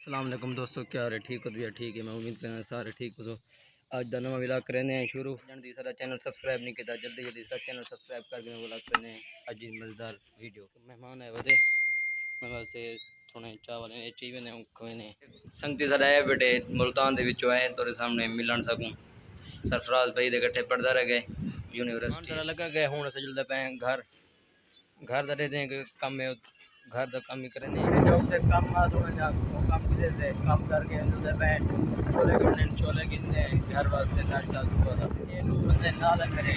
अस्सलाम वालेकुम दोस्तों, क्या हाल है? ठीक हो? भैया ठीक है, मैं उम्मीद करना सारे ठीक हो। तो आज का नवा व्लॉग करने हैं शुरू। जल्दी सारा चैनल सब्सक्राइब नहीं किया, जल्दी जल्दी सारा चैनल सब्सक्राइब करके व्लॉग करने हैं आज मज़ेदार वीडियो। मेहमान है वजह मैं वैसे थोड़े चावल ने चीज़ ने खोए ने संगती सारा है बेटे मुल्तान दे विचों आए तोरे सामने मिलन सकूँ। सरफराज भाई दे इकट्ठे पढ़दा रह गए यूनिवर्सिटी लगा गए हूँ अस चलते पे घर घर का दे कम है घर का कम ही करें जॉब से कम थोड़ा जा वो कम किसे से कम करके अंदर बैठ छोले गिनने घर वास्ते नाश्ता सुबह का ये लोग बंदे ना लग करे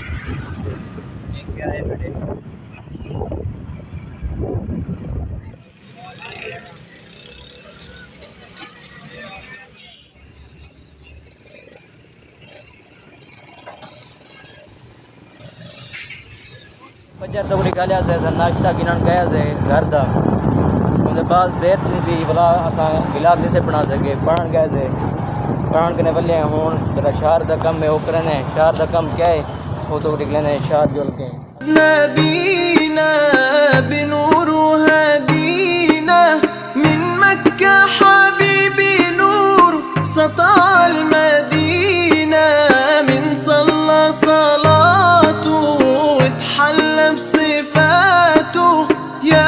ये क्या है बेटे बच्चा तो निकालिया से नाश्ता गिनन गया से घर का उसके बाद देर नहीं थी भला असा गिलास नहीं से बना सके पढ़न गए से पढ़न के बल्ले हूँ जरा शहर का कम है वो करने शहर का कम क्या है वो तो निकले शहर जुल के नबीना बिनूर हदीना मिन मक्का हबीबी नूर सताल मदीना मिन सल्ला सलातु इतहल्ला बसिफातु या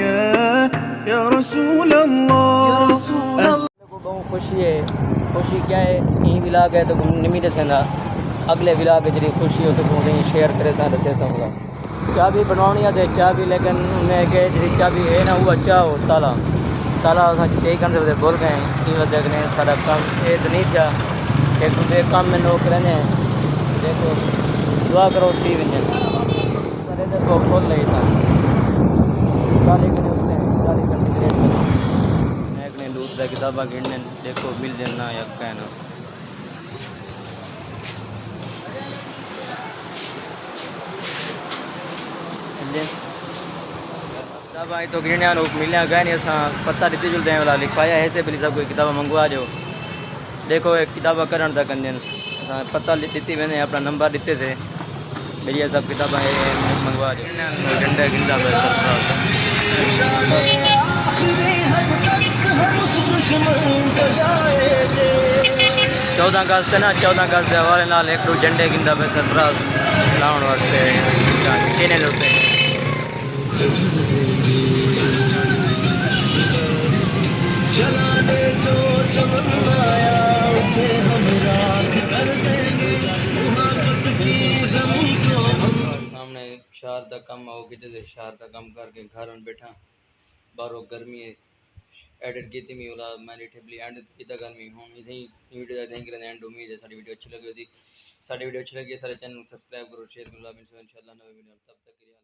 या रसूल अल्लाह। बहुत खुशी क्या है यही विलाग है तो निमी दसेंदा अगले विलाग जी खुशी हो तो शेयर करे सा दसे सकूँगा चाह भी बनवानी है चाह भी लेकिन उन्हें के जी चाह भी है ना वो अच्छा हो ताला ताला यही कर सकते बोल गए की वजह ने सारा काम ये तो नहीं था एक दूसरे काम में लोग रहने देखो दुआ करो थी वजह को खोल नहीं था दूसरा किताबा गिनने देखो मिल जाना या कहना किताबा तो गिनने लोग मिलने गए नहीं असा पता दी जुलते हैं वाला लिखवाया है से पहले सब कोई किताबा मंगवा जो देखो एक किताबा करन तक पता दी मैंने अपना नंबर दिते थे भैया सब किताबा मंगवा जो घंटे किताब चौदह अगस्त है ना 14 अगस्त के हवाले नाल एक झंडे गिनता पे सरफराज लाने वास्ते चैनल होते सामने शहर का कम आओ कि शहर का कम करके घर में बैठा बारो गर्मी है एडिट की थी मैं वाला मैंने ठेबली एंड की था गर्मी हूँ इधर वीडियो देख रहे एंड उम्मीद है सारी वीडियो अच्छी लगी होती सारी वीडियो अच्छी लगी सारे चैनल सब्सक्राइब करो शेयर करो इंशाल्लाह नई वीडियो तब तक के लिए।